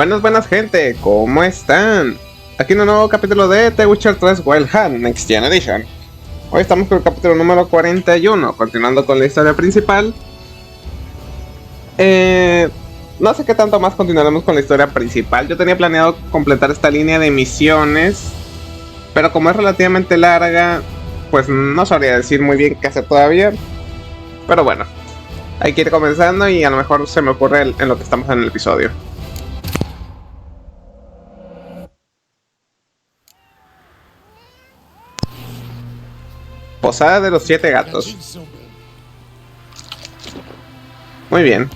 Buenas gente, ¿cómo están? Aquí en un nuevo capítulo de The Witcher 3 Wild Hunt Next Gen Edition. Hoy estamos con el capítulo número 41, continuando con la historia principal. No sé qué tanto más continuaremos con la historia principal. Yo tenía planeado completar esta línea de misiones, pero como es relativamente larga, pues no sabría decir muy bien qué hacer todavía. Pero bueno, hay que ir comenzando y a lo mejor se me ocurre en lo que estamos en el episodio. Posada de los 7 gatos. Muy bien.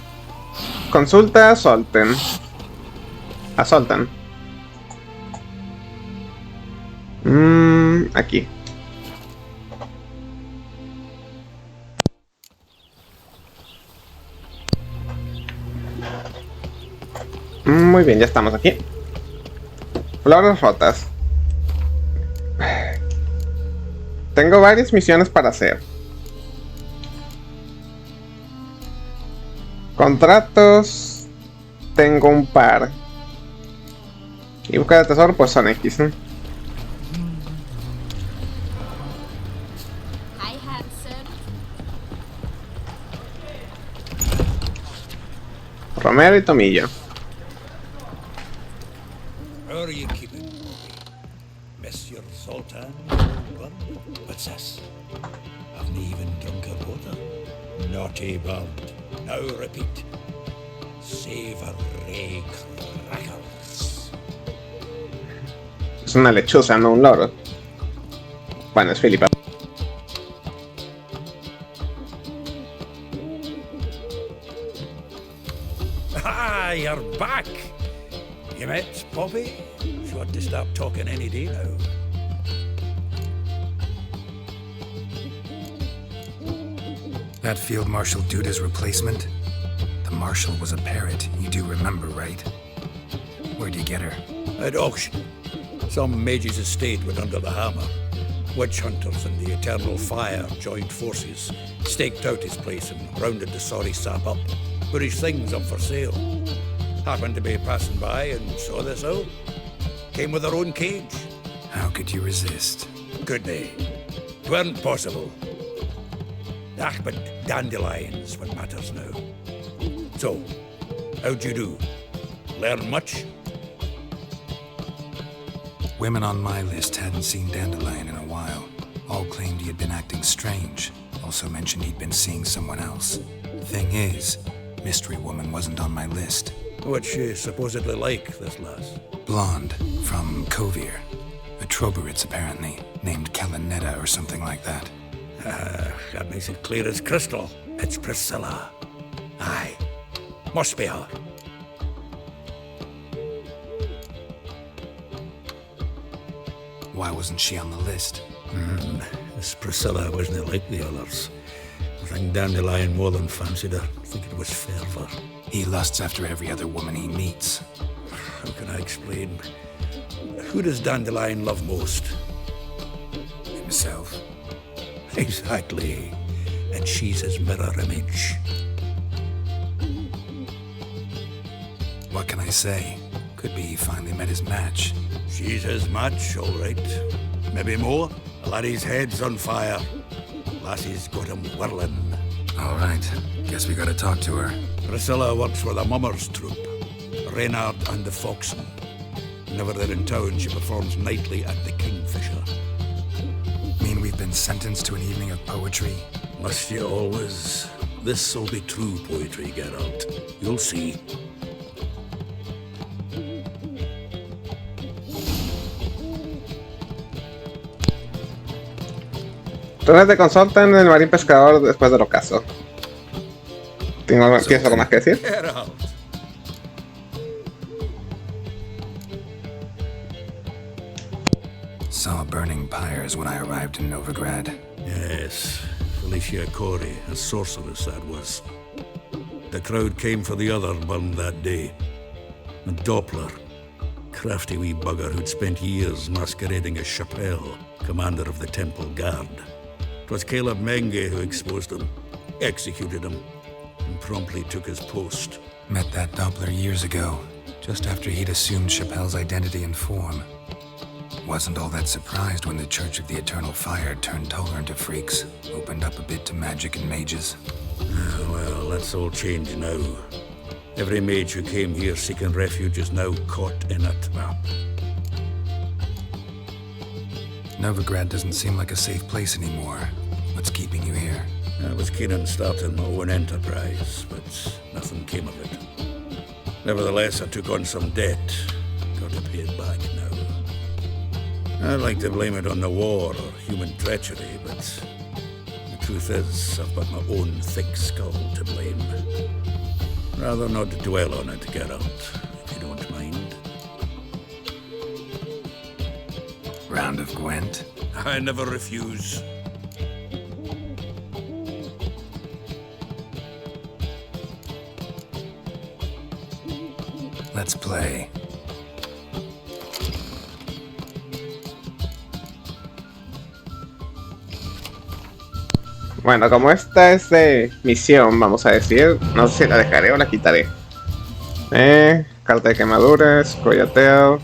Consulta a Solten. A Soltan. Aquí. Muy bien, ya estamos aquí. Flores rotas. Tengo varias misiones para hacer. Contratos. Tengo un par. Y búsqueda de tesoro, pues son X, ¿no? Romero y Tomillo. How are you keeping, Monsieur Sultan? What's this? Haven't even drunk her water. Naughty bird. Now repeat. Savory crackers. Es una lechuza, no un loro. Bueno, es Filipa. Ah, you're back. You met Poppy? She ought to stop talking any day now. That Field Marshal Duda's replacement? The Marshal was a parrot, you do remember, right? Where'd you get her? At auction. Some mage's estate went under the hammer. Witch hunters and the Eternal Fire joined forces, staked out his place and rounded the sorry sap up. Put his things up for sale. Happened to be passing by and saw this out. Came with her own cage. How could you resist? Could they? 'Tweren't possible. Ah, but dandelions what matters now. So, how'd you do? Learn much? Women on my list hadn't seen Dandelion in a while. All claimed he had been acting strange. Also mentioned he'd been seeing someone else. Thing is, Mystery Woman wasn't on my list. What's she supposedly like, this lass? Blonde, from Kovir. A Troberitz, apparently, named Kalanetta or something like that. That makes it clear as crystal. It's Priscilla. Aye. Must be her. Why wasn't she on the list? This Priscilla wasn't like the others. I think Dandelion more than fancied her. I think it was fervour. He lusts after every other woman he meets. How can I explain? Who does Dandelion love most? Himself. Exactly. And she's his mirror image. What can I say? Could be he finally met his match. She's his match, all right. Maybe more. A laddie's head's on fire. Lassie's got him whirling. All right. Guess we gotta talk to her. Priscilla works for the Mummers troupe. Reynard and the Foxen. Whenever they're in town, she performs nightly at the Kingfisher. Mean we've been sentenced to an evening of poetry? Must you always? This'll be true poetry, Geralt. You'll see. Reúnete con Soltan en el marín pescador después del ocaso. ¿Tienes algo más que decir? Geralt. Saw burning pyres when I arrived in Novigrad. Yes, Felicia Corey, a sorceress that was. The crowd came for the other burned that day. A Doppler, crafty wee bugger who'd spent years masquerading as Chappelle, commander of the Temple Guard. 'Twas Caleb Menge who exposed him, executed him, and promptly took his post. Met that Doppler years ago. just after he'd assumed Chappelle's identity and form. Wasn't all that surprised when the Church of the Eternal Fire turned tolerant of freaks, opened up a bit to magic and mages. Well, that's all changed now. Every mage who came here seeking refuge is now caught in a trap. Novigrad doesn't seem like a safe place anymore. What's keeping you here? I was keen on starting my own enterprise, but nothing came of it. Nevertheless, I took on some debt. Got to pay it back now. I'd like to blame it on the war or human treachery, but the truth is, I've got my own thick skull to blame. Rather not dwell on it, Geralt, if you don't mind. Round of Gwent? I never refuse. Let's play. Bueno, como esta es de misión, vamos a decir, no sé si la dejaré o la quitaré. Carta de quemaduras, coyoteo.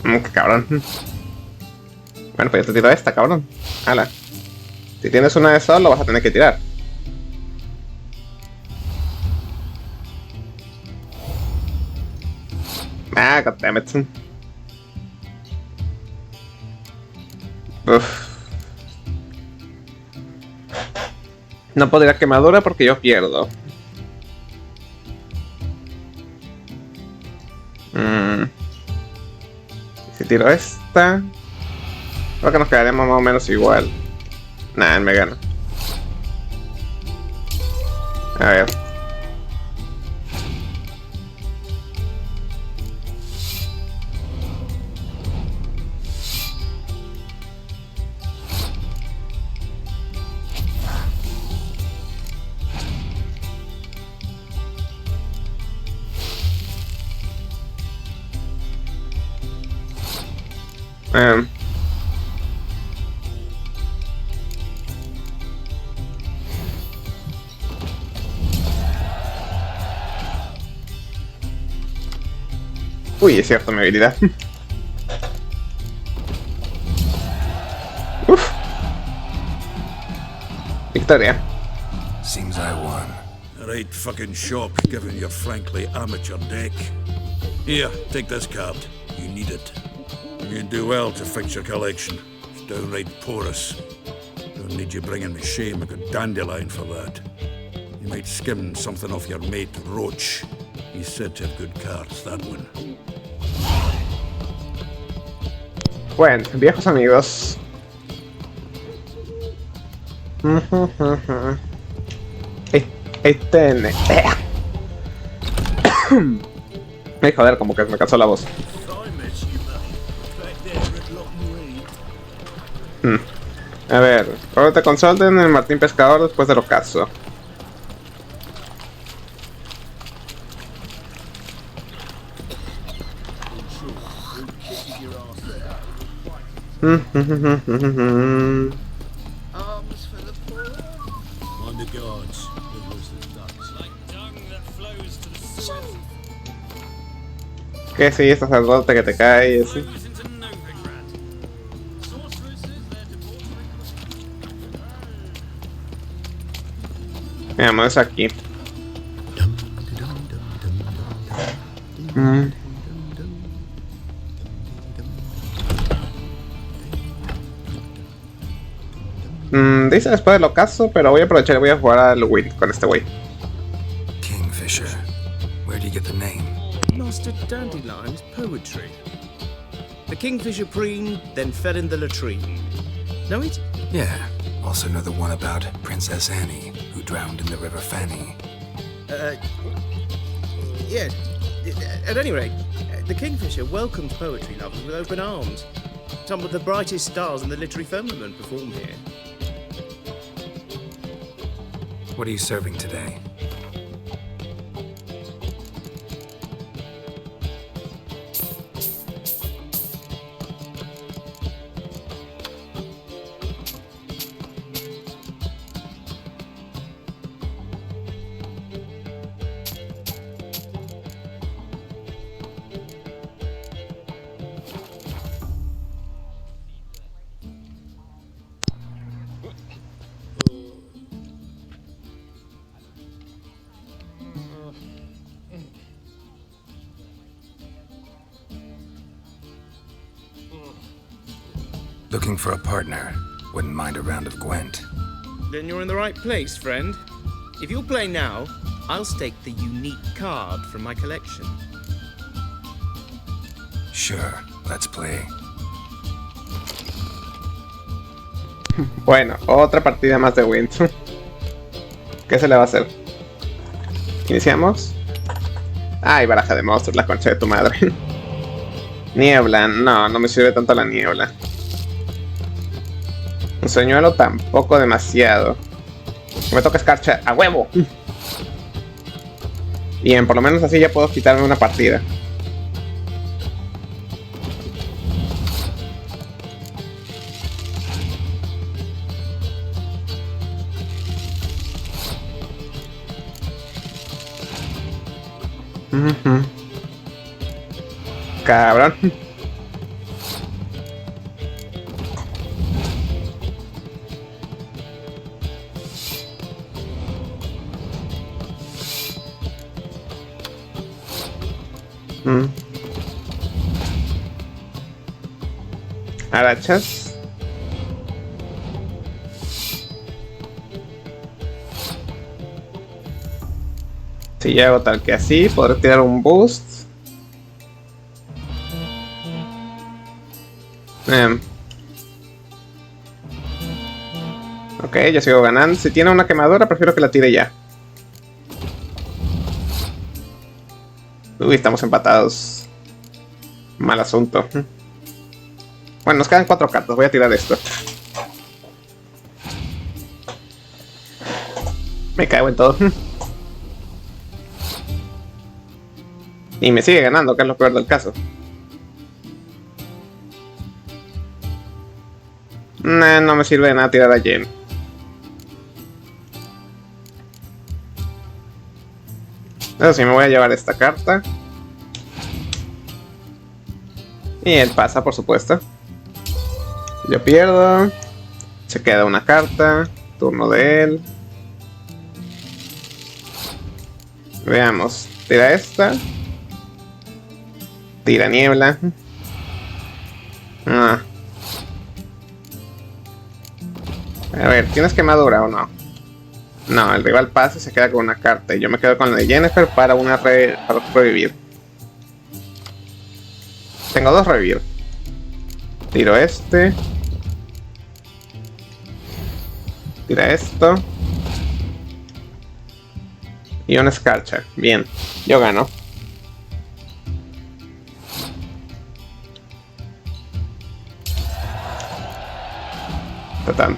Qué cabrón. Bueno, pues yo te tiro esta, cabrón. Hala. Si tienes una de esas, lo vas a tener que tirar. Ah, goddammit. Uf. No puedo tirar quemadura porque yo pierdo. Si tiro esta, creo que nos quedaremos más o menos igual. Nah, él me gana. A ver. Uy, es cierto, mi habilidad. Uf. Victoria. Seems I won. Right fucking shock, given your frankly amateur deck. Here, take this card. You need it. You'd do well to fix your collection. It's downright porous. Don't need you bringing me shame. I got dandelion for that. You might skim something off your mate Roach. He's said to have good cards, that one. Bueno, viejos amigos. Ay, joder, como que me cansó la voz. A ver, ahora te consulten el Martín Pescador después del ocaso. Que sí, este sacerdote que te cae y así. Veamos aquí. Dice después del ocaso, pero voy a aprovechar y voy a jugar al Gwent con este güey. Kingfisher. Where do you get the name? Master Dandelion's poetry. The kingfisher preened, then fell in the latrine. Know it? Yeah. Also know the one about Princess Annie, who drowned in the River Fanny. Yes. At any rate, the kingfisher welcomes poetry lovers with open arms. Some of the brightest stars in the literary firmament perform here. What are you serving today? Looking for a partner. Wouldn't mind a round of Gwent. Then you're in the right place, friend. If you'll play now, I'll stake the unique card from my collection. Sure, let's play. Bueno, otra partida más de Gwent. ¿Qué se le va a hacer? Iniciamos. Ay, baraja de monstruos, la concha de tu madre. Niebla, no me sirve tanto la niebla. Un señuelo tampoco demasiado. Me toca escarcha a huevo. Bien, por lo menos así ya puedo quitarme una partida. Cabrón. Arachas. Si yo hago tal que así, podré tirar un boost. Ok, ya sigo ganando. Si tiene una quemadura, prefiero que la tire ya. Uy, estamos empatados. Mal asunto. Bueno, nos quedan 4 cartas. Voy a tirar esto. Me cago en todo. Y me sigue ganando, que es lo peor del caso. Nah, no me sirve de nada tirar a Jen. Eso sí, me voy a llevar esta carta. Y él pasa, por supuesto. Yo pierdo. Se queda una carta. Turno de él. Veamos. Tira esta. Tira niebla. A ver, ¿tienes quemadura o no? No, el rival pasa y se queda con una carta. Y yo me quedo con la de Jennifer para para revivir. Tengo 2 revivir. Tiro este. Tira esto. Y una escarcha. Bien, yo gano.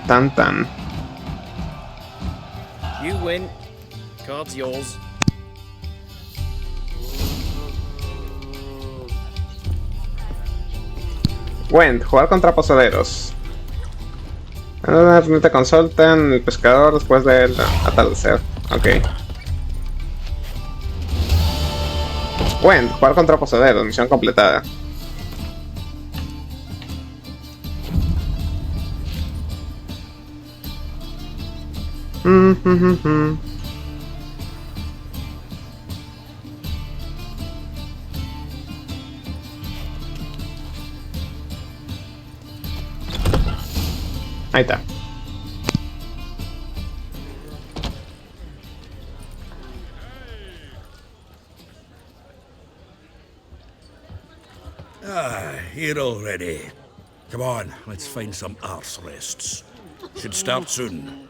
Tan. You win. Card's yours. Gwent, jugar contra posaderos. Te consultan el pescador después del atardecer. Ok. Gwent, jugar contra posaderos. Misión completada. Ahí está. Here already. Come on, let's find some arse rests. Should start soon.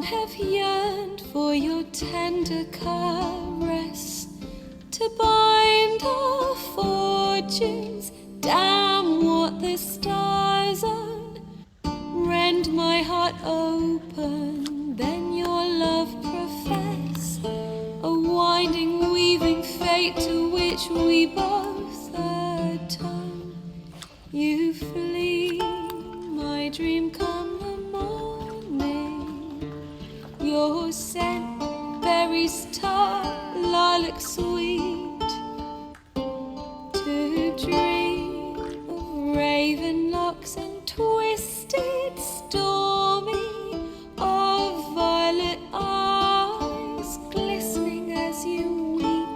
Have yearned for your tender caress to bind our fortunes. Damn what the stars own. Rend my heart open, then your love profess. A winding, weaving fate to which we both atone. You flee, my dream come the morning. Your scent, berries tart, lilac sweet. To dream of raven locks and twisted, stormy, of violet eyes glistening as you weep.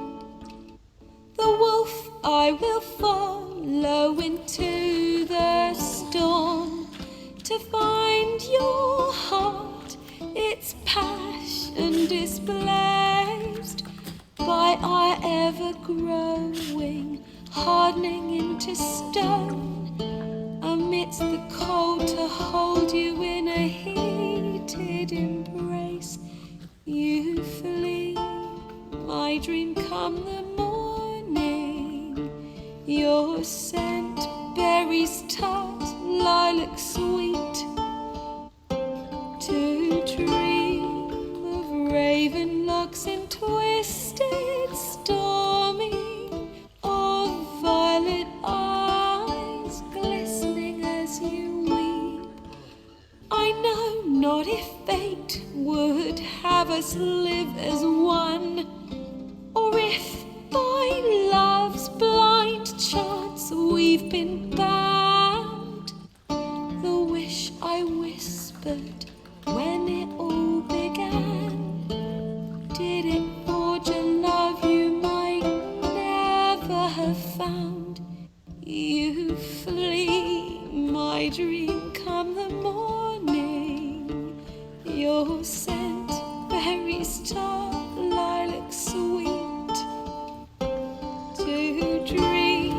The wolf I will follow into the storm to find your heart, its passion displaced by our ever-growing, hardening into stone. Amidst the cold to hold you in a heated embrace. You flee, my dream come the morning. Your scent, berries tart, lilac sweet. To dream of raven locks and twisted, stormy, of violet eyes glistening as you weep. I know not if fate would have us live as one, or if by love's blind chance we've been bound. The wish I whispered when it all began, did it forge a love you might never have found? You flee, my dream come the morning. Your scent, berries tart, lilac sweet. To dream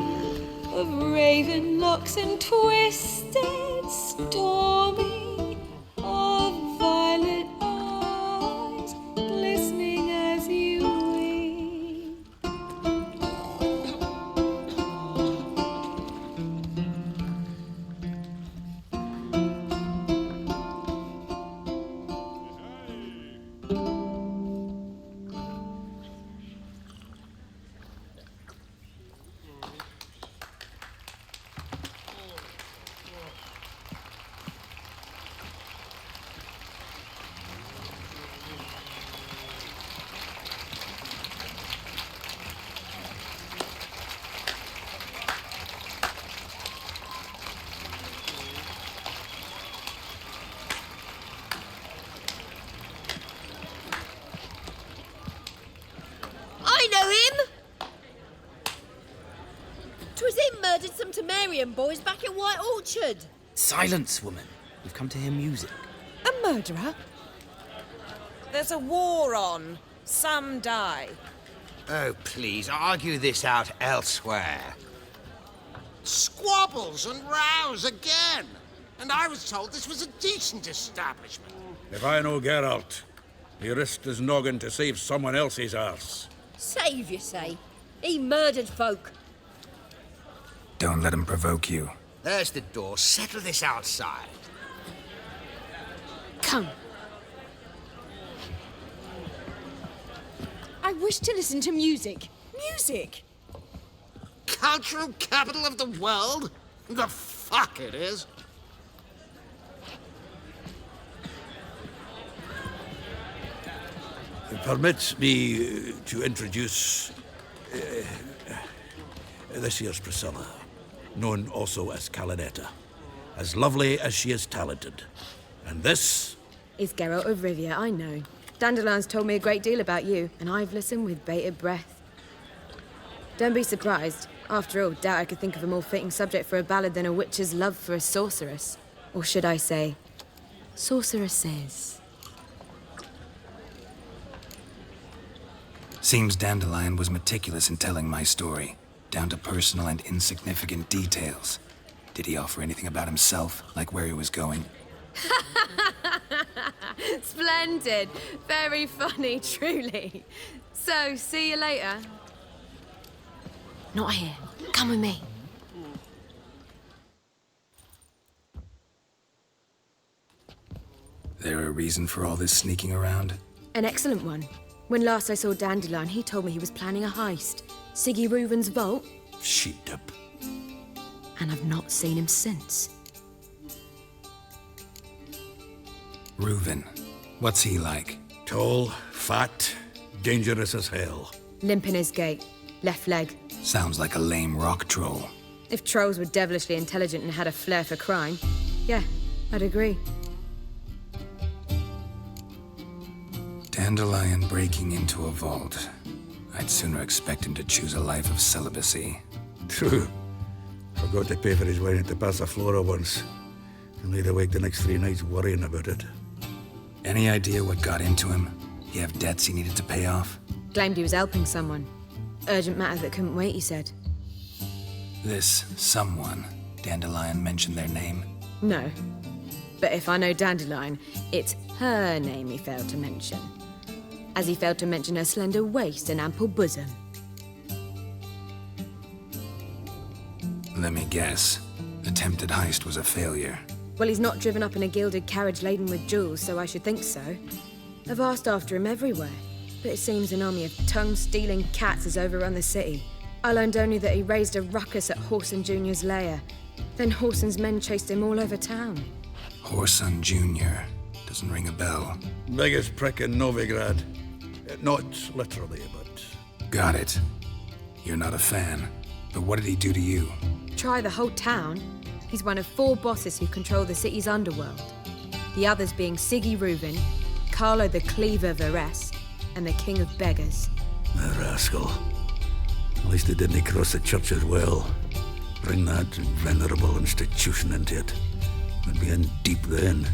of raven locks and twisted, stormy, of violet eyes glistening as you weep. I know him! 'Twas him murdered some Temerian boys back in White Orchard. Silence, woman. You've come to hear music. A murderer? There's a war on. Some die. Oh, please, argue this out elsewhere. Squabbles and rows again. And I was told this was a decent establishment. If I know Geralt, he risked his noggin to save someone else's arse. Save, you say? He murdered folk. Don't let him provoke you. There's the door. Settle this outside. Come. I wish to listen to music. Music! Cultural capital of the world? The fuck it is. Permit me to introduce this year's Priscilla, known also as Calinetta, as lovely as she is talented. And this is Geralt of Rivia, I know. Dandelion's told me a great deal about you, and I've listened with bated breath. Don't be surprised. After all, doubt I could think of a more fitting subject for a ballad than a witch's love for a sorceress. Or should I say, sorceresses. Seems Dandelion was meticulous in telling my story, down to personal and insignificant details. Did he offer anything about himself, like where he was going? Splendid. Very funny, truly. So, see you later. Not here. Come with me. There a reason for all this sneaking around? An excellent one. When last I saw Dandelion, he told me he was planning a heist. Siggy Reuven's vault. sheep-dip. And I've not seen him since. Reuven. What's he like? Tall, fat, dangerous as hell. Limp in his gait. Left leg. Sounds like a lame rock troll. If trolls were devilishly intelligent and had a flair for crime, yeah, I'd agree. Dandelion breaking into a vault. I'd sooner expect him to choose a life of celibacy. True. Forgot to pay for his wine at the Passaflora once. And laid awake the next 3 nights worrying about it. Any idea what got into him? He have debts he needed to pay off? Claimed he was helping someone. Urgent matter that couldn't wait, he said. This someone, Dandelion mentioned their name? No. But if I know Dandelion, it's her name he failed to mention. As he failed to mention her slender waist and ample bosom. Let me guess. Attempted heist was a failure. Well, he's not driven up in a gilded carriage laden with jewels, so I should think so. I've asked after him everywhere, but it seems an army of tongue-stealing cats has overrun the city. I learned only that he raised a ruckus at Whoreson Jr.'s lair. Then Whoreson's men chased him all over town. Whoreson Jr. Doesn't ring a bell. Biggest prick in Novigrad. Not literally, but... Got it. You're not a fan. But what did he do to you? Try the whole town. He's one of 4 bosses who control the city's underworld. The others being Siggy Reuven, Carlo the Cleaver Varese, and the King of Beggars. The rascal. At least they didn't cross the church as well. Bring that venerable institution into it. We'd be in deep then.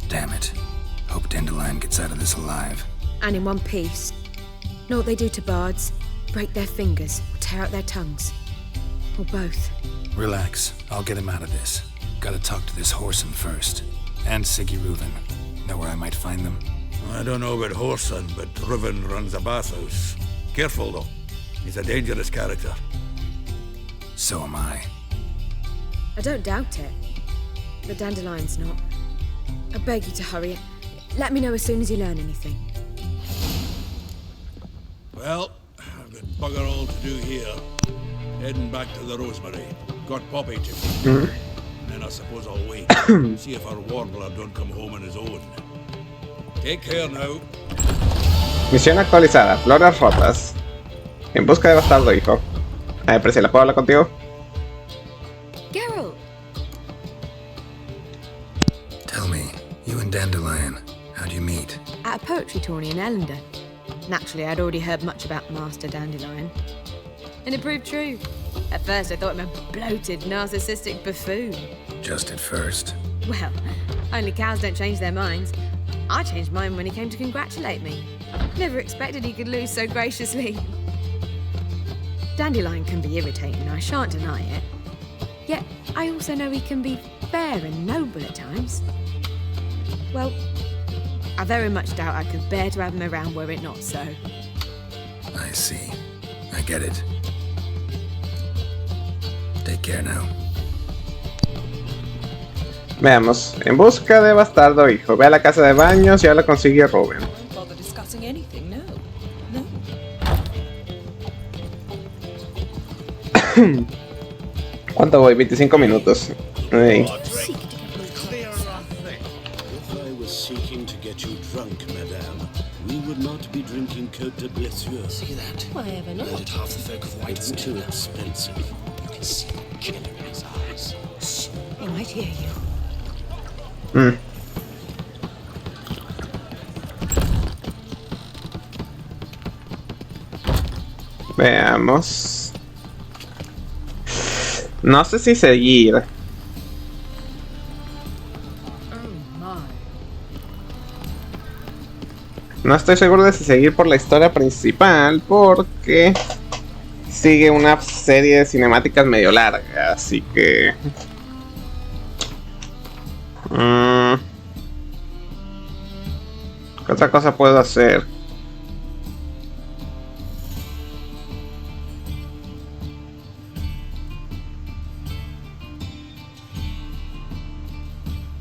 Damn it. Hope Dandelion gets out of this alive. And in one piece. Know what they do to bards? Break their fingers, or tear out their tongues. Or both. Relax. I'll get him out of this. Gotta talk to this Whoreson first. And Siggy Reuven. Know where I might find them? I don't know about Whoreson, but Reuven runs a bathhouse. Careful, though. He's a dangerous character. So am I. I don't doubt it. But Dandelion's not. I beg you to hurry it. Let me know as soon as you learn anything. Well, I've got bugger all to do here. Heading back to the Rosemary. Got Poppy to feed. Then I suppose I'll wait. See if our warbler don't come home on his own. Take care now. Misión actualizada, flores rotas. En busca de bastardo, hijo. A ver, Priscilla, ¿puedo hablar contigo? Geralt! Tell me, you and Dandelion, how'd you meet? At a poetry tourney in Ellender. Naturally, I'd already heard much about Master Dandelion. And it proved true. At first, I thought him a bloated, narcissistic buffoon. Just at first. Well, only cows don't change their minds. I changed mine when he came to congratulate me. Never expected he could lose so graciously. Dandelion can be irritating, I shan't deny it. Yet, I also know he can be fair and noble at times. Well, I very much doubt I could bear to have him around were it not so. I see. I get it. Take care now. Veamos. En busca de bastardo hijo. Ve a la casa de baños y ya lo consigue Rubén. Won't bother discussing anything, no. No. ¿Cuánto voy? 25 minutos. Ey. See that? Why ever not? Murdered half the folk of White's too expensive. You can see the killer in his eyes. Shh, he might hear you. Veamos. No sé si seguir. No estoy seguro de si seguir por la historia principal porque sigue una serie de cinemáticas medio larga, así que... ¿Qué otra cosa puedo hacer?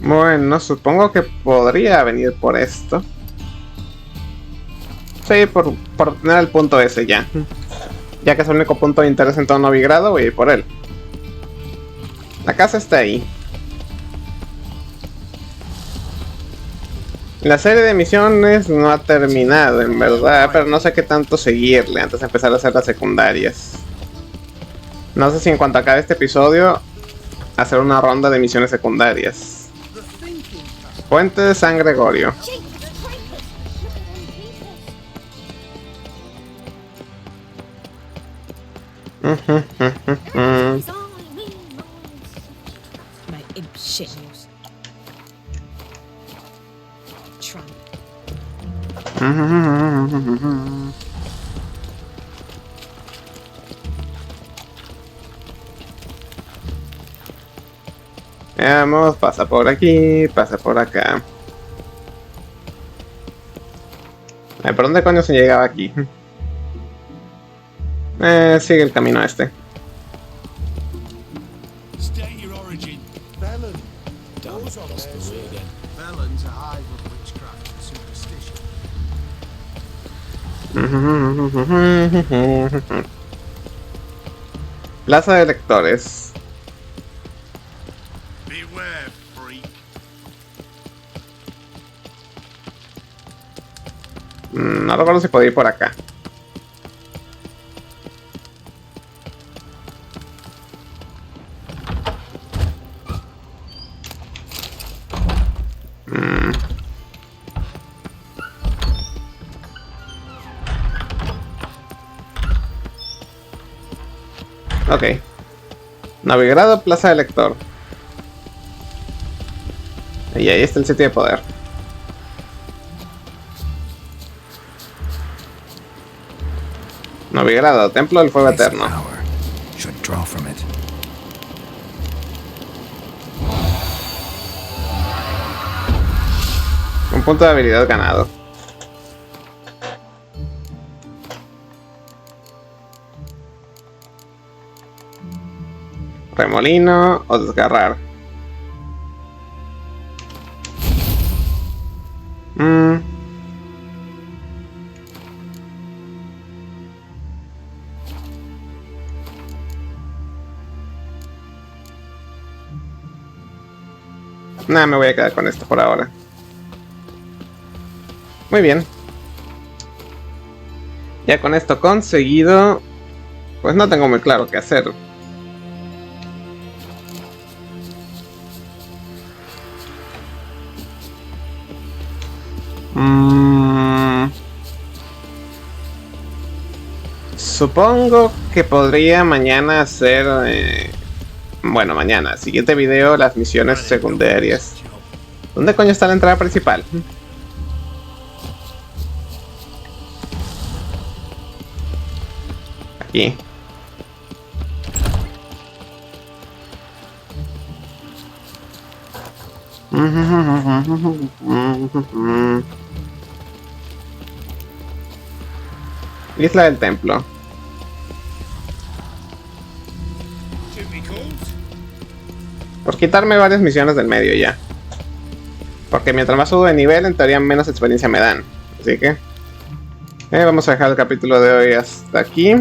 Bueno, supongo que podría venir por esto. Sí, por tener el punto ese ya. Ya que es el único punto de interés en todo Novigrado, voy a ir por él. La casa está ahí. La serie de misiones no ha terminado, en verdad, pero no sé qué tanto seguirle antes de empezar a hacer las secundarias. No sé si en cuanto acabe este episodio, hacer una ronda de misiones secundarias. Puente de San Gregorio. My imp shit news. Trump. Veamos, pasa por aquí, pasa por acá. ¿Por dónde coño se llegaba aquí? Sigue el camino este. State your origin. Felon. Damn, lost the way again. Felon's a hive of witchcraft and superstition. Plaza de lectores. Beware, freak. No recuerdo si podía ir por acá. Ok. Novigrado, plaza de lector. Y ahí está el sitio de poder. Novigrado, templo del fuego eterno. Un punto de habilidad ganado. Remolino o desgarrar. Nah, me voy a quedar con esto por ahora. Muy bien. Ya con esto conseguido, pues no tengo muy claro qué hacer. Supongo que podría mañana hacer... bueno, mañana, siguiente video, las misiones secundarias. ¿Dónde coño está la entrada principal? Aquí. Isla del Templo. Por quitarme varias misiones del medio ya. Porque mientras más subo de nivel, en teoría menos experiencia me dan. Así que vamos a dejar el capítulo de hoy hasta aquí.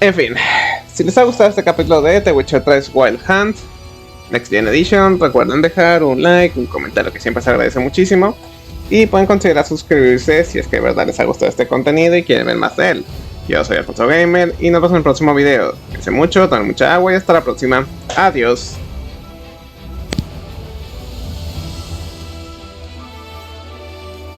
En fin, si les ha gustado este capítulo de The Witcher 3 Wild Hunt Next Gen Edition, recuerden dejar un like, un comentario que siempre se agradece muchísimo. Y pueden considerar suscribirse si es que de verdad les ha gustado este contenido y quieren ver más de él. Yo soy Alfonso Gamer y nos vemos en el próximo video. Cuídense mucho, tomen mucha agua y hasta la próxima. Adiós.